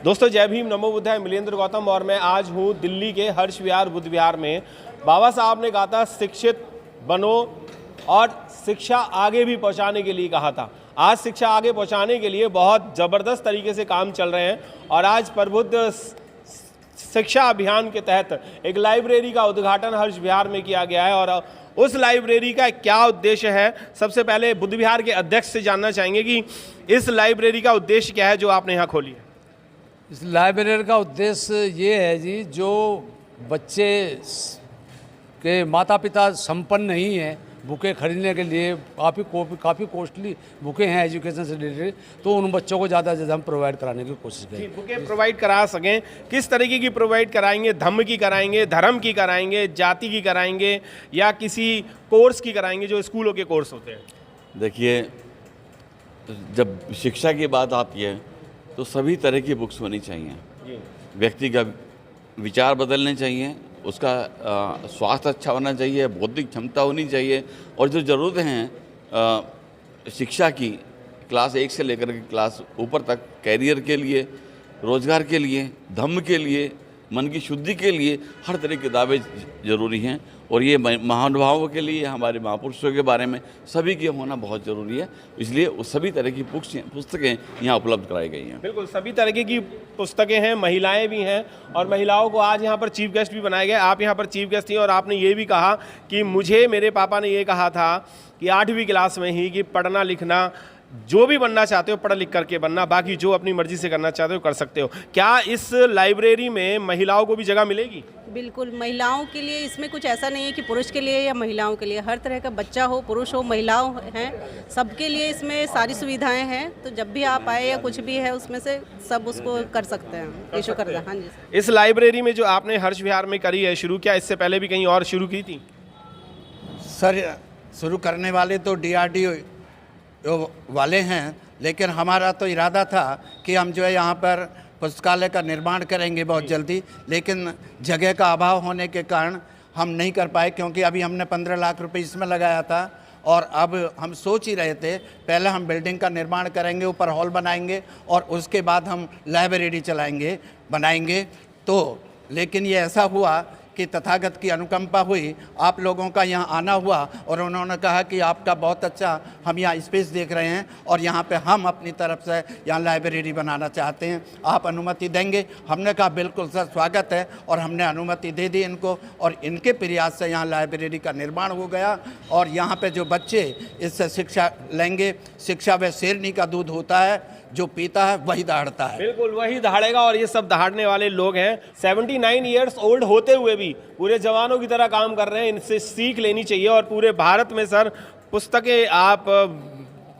दोस्तों जय भीम, नमो बुद्धाय। मिलिंद्र गौतम और मैं आज हूँ दिल्ली के हर्ष विहार बुद्ध विहार में। बाबा साहब ने कहा था शिक्षित बनो और शिक्षा आगे भी पहुँचाने के लिए कहा था। आज शिक्षा आगे पहुँचाने के लिए बहुत ज़बरदस्त तरीके से काम चल रहे हैं और आज प्रबुद्ध शिक्षा अभियान के तहत एक लाइब्रेरी का उद्घाटन हर्ष विहार में किया गया है। और उस लाइब्रेरी का क्या उद्देश्य है, सबसे पहले बुद्ध विहार के अध्यक्ष से जानना चाहेंगे कि इस लाइब्रेरी का उद्देश्य क्या है जो आपने यहाँ खोली है। इस लाइब्रेरी का उद्देश्य ये है जी, जो बच्चे के माता पिता संपन्न नहीं हैं बुकें खरीदने के लिए, काफ़ी कॉस्टली बुकें हैं एजुकेशन से रिलेटेड, तो उन बच्चों को ज़्यादा से ज़्यादा हम प्रोवाइड कराने की कोशिश करें। बुकें प्रोवाइड करा सकें, किस तरीके की प्रोवाइड कराएंगे? धम्म की कराएंगे, धर्म की कराएंगे, जाति की कराएंगे या किसी कोर्स की कराएंगे जो स्कूलों के कोर्स होते हैं? देखिए, जब शिक्षा की बात आती है तो सभी तरह की बुक्स होनी चाहिए। व्यक्ति का विचार बदलने चाहिए, उसका स्वास्थ्य अच्छा होना चाहिए, बौद्धिक क्षमता होनी चाहिए और जो ज़रूरतें हैं शिक्षा की क्लास 1 से लेकर के क्लास ऊपर तक, कैरियर के लिए, रोज़गार के लिए, धम्म के लिए, मन की शुद्धि के लिए हर तरह की किताबें ज़रूरी हैं। और ये महानुभावों के लिए, हमारे महापुरुषों के बारे में सभी के होना बहुत ज़रूरी है। इसलिए सभी तरह की पुस्तकें यहाँ उपलब्ध कराई गई हैं। बिल्कुल, सभी तरह की पुस्तकें हैं, महिलाएं भी हैं और महिलाओं को आज यहाँ पर चीफ गेस्ट भी बनाए गए। आप यहाँ पर चीफ गेस्ट थी और आपने ये भी कहा कि मेरे पापा ने ये कहा था कि 8वीं क्लास में ही कि पढ़ना लिखना, जो भी बनना चाहते हो पढ़ लिख करके बनना, बाकी जो अपनी मर्जी से करना चाहते हो कर सकते हो। क्या इस लाइब्रेरी में महिलाओं को भी जगह मिलेगी? बिल्कुल, महिलाओं के लिए इसमें कुछ ऐसा नहीं है कि पुरुष के लिए या महिलाओं के लिए, हर तरह का बच्चा हो, पुरुष हो, महिलाओं हैं, सबके लिए इसमें सारी सुविधाएं हैं। तो जब भी आप आए या कुछ भी है उसमें से सब उसको कर सकते हैं, इशू कर हाँ जी। इस लाइब्रेरी में जो आपने हर्ष विहार में करी है शुरू, क्या इससे पहले भी कहीं और शुरू की थी? सर, शुरू करने वाले तो DRDO वाले हैं, लेकिन हमारा तो इरादा था कि हम जो है यहाँ पर पुस्तकालय का निर्माण करेंगे बहुत जल्दी, लेकिन जगह का अभाव होने के कारण हम नहीं कर पाए, क्योंकि अभी हमने 15 लाख रुपए इसमें लगाया था और अब हम सोच ही रहे थे पहले हम बिल्डिंग का निर्माण करेंगे, ऊपर हॉल बनाएंगे और उसके बाद हम लाइब्रेरी बनाएंगे। तो लेकिन ये ऐसा हुआ कि तथागत की अनुकंपा हुई, आप लोगों का यहाँ आना हुआ और उन्होंने कहा कि आपका बहुत अच्छा हम यहाँ स्पेस देख रहे हैं और यहाँ पे हम अपनी तरफ से यहाँ लाइब्रेरी बनाना चाहते हैं, आप अनुमति देंगे? हमने कहा बिल्कुल सर, स्वागत है, और हमने अनुमति दे दी इनको और इनके प्रयास से यहाँ लाइब्रेरी का निर्माण हो गया। और यहाँ पे जो बच्चे इससे शिक्षा लेंगे, शिक्षा व शेरनी का दूध होता है, जो पीता है वही दहाड़ता है। बिल्कुल वही दहाड़ेगा और ये सब दहाड़ने वाले लोग हैं। 79 ईयर्स ओल्ड होते हुए भी पूरे जवानों की तरह काम कर रहे हैं। इनसे सीख लेनी चाहिए। और पूरे भारत में सर पुस्तकें आप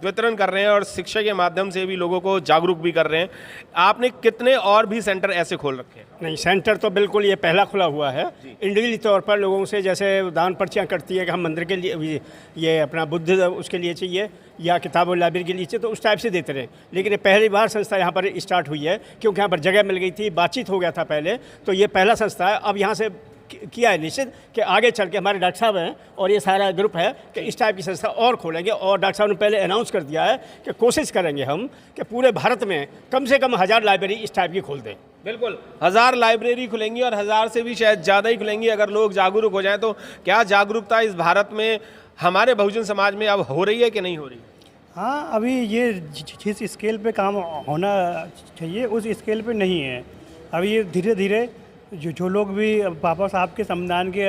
वितरण कर रहे हैं और शिक्षा के माध्यम से भी लोगों को जागरूक भी कर रहे हैं। आपने कितने और भी सेंटर ऐसे खोल रखे हैं? नहीं, सेंटर तो बिल्कुल ये पहला खुला हुआ है। इंडिविजुअली तौर पर लोगों से जैसे दान पर्चियाँ कटती है कि हम मंदिर के लिए ये अपना बुद्ध उसके लिए चाहिए या किताब और लाइब्रेरी के लिए चाहिए, तो उस टाइप से देते रहे। लेकिन ये पहली बार संस्था यहाँ पर स्टार्ट हुई है, क्योंकि यहाँ पर जगह मिल गई थी, बातचीत हो गया था पहले, तो ये पहला संस्था है। अब यहाँ से किया है निश्चित कि आगे चल के हमारे डॉक्टर साहब हैं और ये सारा ग्रुप है कि इस टाइप की संस्था और खोलेंगे। और डॉक्टर साहब ने पहले अनाउंस कर दिया है कि कोशिश करेंगे हम कि पूरे भारत में कम से कम 1000 लाइब्रेरी इस टाइप की खोल दें। बिल्कुल, 1000 लाइब्रेरी खुलेंगी और 1000 से भी शायद ज़्यादा ही खुलेंगी अगर लोग जागरूक हो जाएं। तो क्या जागरूकता इस भारत में हमारे बहुजन समाज में अब हो रही है कि नहीं हो रही? हाँ, अभी ये जिस स्केल पे काम होना चाहिए उस स्केल पे नहीं है। अभी ये धीरे धीरे जो लोग भी पापा साहब के संविधान के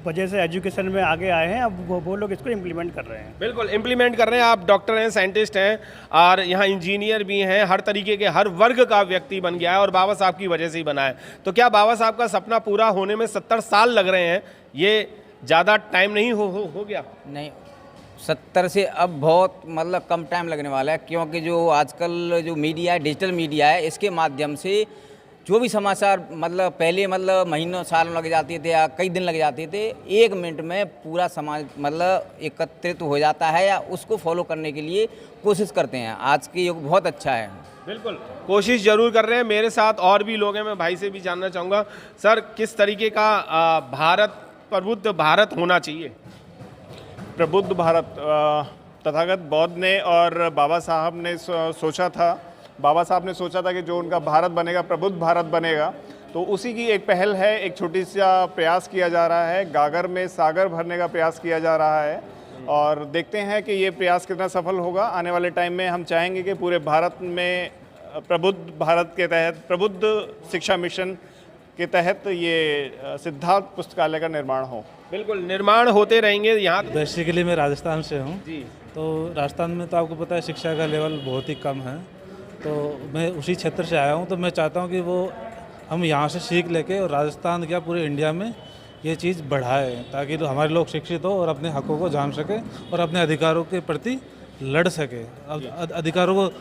वजह से एजुकेशन में आगे आए हैं, अब वो लोग इसको इम्प्लीमेंट कर रहे हैं। बिल्कुल इम्प्लीमेंट कर रहे हैं। आप डॉक्टर हैं, साइंटिस्ट हैं और यहाँ इंजीनियर भी हैं, हर तरीके के हर वर्ग का व्यक्ति बन गया है और बाबा साहब की वजह से ही बना है। तो क्या बाबा साहब का सपना पूरा होने में 70 साल लग रहे हैं? ये ज़्यादा टाइम नहीं हो गया? नहीं, 70 से अब बहुत मतलब कम टाइम लगने वाला है, क्योंकि जो आजकल जो मीडिया है, डिजिटल मीडिया है, इसके माध्यम से जो भी समाचार मतलब पहले मतलब महीनों सालों लग जाते थे या कई दिन लग जाते थे, 1 मिनट में पूरा समाज मतलब एकत्रित हो जाता है या उसको फॉलो करने के लिए कोशिश करते हैं। आज के युग बहुत अच्छा है। बिल्कुल कोशिश जरूर कर रहे हैं। मेरे साथ और भी लोग हैं, मैं भाई से भी जानना चाहूँगा। सर, किस तरीके का प्रबुद्ध भारत होना चाहिए? प्रबुद्ध भारत तथागत बौद्ध ने और बाबा साहब ने सोचा था बाबा साहब ने सोचा था कि जो उनका भारत बनेगा, प्रबुद्ध भारत बनेगा, तो उसी की एक पहल है। एक छोटी सा प्रयास किया जा रहा है, गागर में सागर भरने का प्रयास किया जा रहा है और देखते हैं कि ये प्रयास कितना सफल होगा। आने वाले टाइम में हम चाहेंगे कि पूरे भारत में प्रबुद्ध भारत के तहत, प्रबुद्ध शिक्षा मिशन के तहत ये सिद्धार्थ पुस्तकालय का निर्माण हो। बिल्कुल, निर्माण होते रहेंगे। यहाँ बेसिकली मैं राजस्थान से हूँ जी, तो राजस्थान में तो आपको पता है शिक्षा का लेवल बहुत ही कम है, तो मैं उसी क्षेत्र से आया हूँ। तो मैं चाहता हूँ कि वो हम यहाँ से सीख लेके और राजस्थान क्या पूरे इंडिया में ये चीज़ बढ़ाए, ताकि हमारे लोग शिक्षित हो और अपने हकों को जान सके और अपने अधिकारों के प्रति लड़ सके। अब अधिकारों को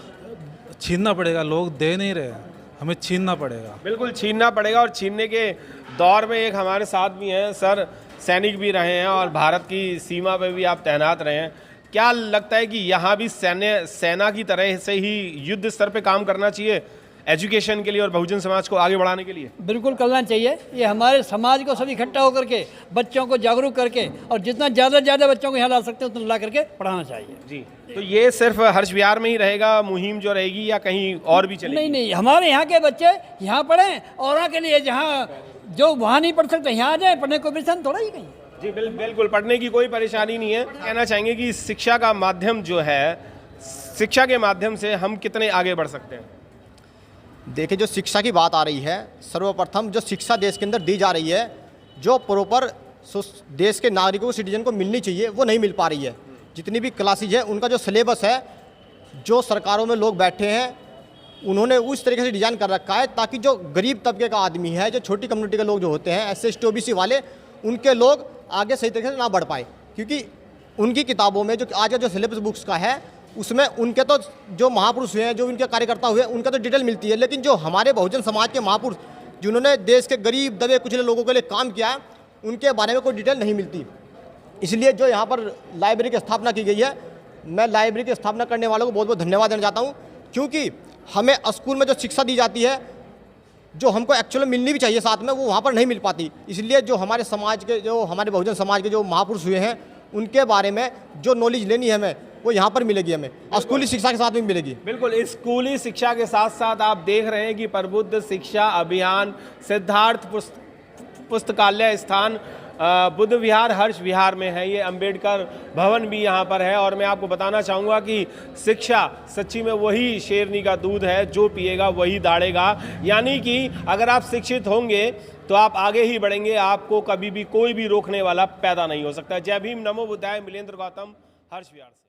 छीनना पड़ेगा, लोग दे नहीं रहे, हमें छीनना पड़ेगा। बिल्कुल छीनना पड़ेगा। और छीनने के दौर में एक हमारे साथ भी हैं सर, सैनिक भी रहे हैं और भारत की सीमा पे भी आप तैनात रहे हैं। क्या लगता है कि यहाँ भी सेना की तरह से ही युद्ध स्तर पे काम करना चाहिए एजुकेशन के लिए और बहुजन समाज को आगे बढ़ाने के लिए? बिल्कुल करना चाहिए। ये हमारे समाज को सब इकट्ठा होकर के बच्चों को जागरूक करके और जितना ज़्यादा बच्चों को यहाँ ला सकते हैं उतना ला करके पढ़ाना चाहिए। जी, तो ये सिर्फ हर्ष विहार में ही रहेगा मुहिम जो रहेगी या कहीं और भी चलेगी? नहीं, हमारे यहाँ के बच्चे यहाँ पढ़ें और के लिए जहाँ जो वहाँ नहीं पढ़ सकते यहाँ आ जाए, पढ़ने को परेशान थोड़ा ही कहीं। जी बिल्कुल, पढ़ने की कोई परेशानी नहीं है। कहना चाहेंगे कि शिक्षा का माध्यम जो है, शिक्षा के माध्यम से हम कितने आगे बढ़ सकते हैं? देखिए, जो शिक्षा की बात आ रही है, सर्वप्रथम जो शिक्षा देश के अंदर दी जा रही है, जो प्रॉपर देश के नागरिकों को, सिटीजन को मिलनी चाहिए, वो नहीं मिल पा रही है। जितनी भी क्लासेज है, उनका जो सिलेबस है, जो सरकारों में लोग बैठे हैं, उन्होंने उस तरीके से डिज़ाइन कर रखा है ताकि जो गरीब तबके का आदमी है, जो छोटी कम्युनिटी के लोग जो होते हैं, SC ST OBC वाले, उनके लोग आगे सही तरीके से ना बढ़ पाए। क्योंकि उनकी किताबों में जो आज का जो सिलेबस बुक्स का है, उसमें उनके तो जो महापुरुष हुए हैं, जो उनके कार्यकर्ता हुए, उनका तो डिटेल मिलती है, लेकिन जो हमारे बहुजन समाज के महापुरुष जिन्होंने देश के गरीब दबे कुचले लोगों के लिए काम किया है, उनके बारे में कोई डिटेल नहीं मिलती। इसलिए जो यहाँ पर लाइब्रेरी की स्थापना की गई है, मैं लाइब्रेरी की स्थापना करने वालों को बहुत बहुत धन्यवाद देना चाहता हूँ। क्योंकि हमें स्कूल में जो शिक्षा दी जाती है, जो हमको एक्चुअली मिलनी भी चाहिए साथ में, वो वहाँ पर नहीं मिल पाती। इसलिए जो हमारे समाज के, जो हमारे बहुजन समाज के जो महापुरुष हुए हैं, उनके बारे में जो नॉलेज लेनी है हमें, वो यहाँ पर मिलेगी, हमें स्कूली शिक्षा के साथ भी मिलेगी। बिल्कुल, स्कूली शिक्षा के साथ साथ आप देख रहे हैं कि प्रबुद्ध शिक्षा अभियान, सिद्धार्थ पुस्तकालय स्थान बुद्ध विहार हर्ष विहार में है। ये अंबेडकर भवन भी यहाँ पर है। और मैं आपको बताना चाहूँगा कि शिक्षा सच्ची में वही शेरनी का दूध है, जो पिएगा वही दाढ़ेगा। यानी कि अगर आप शिक्षित होंगे तो आप आगे ही बढ़ेंगे, आपको कभी भी कोई भी रोकने वाला पैदा नहीं हो सकता। जय भीम, नमो बुद्धाय। मिलेंद्र गौतम, हर्ष विहार।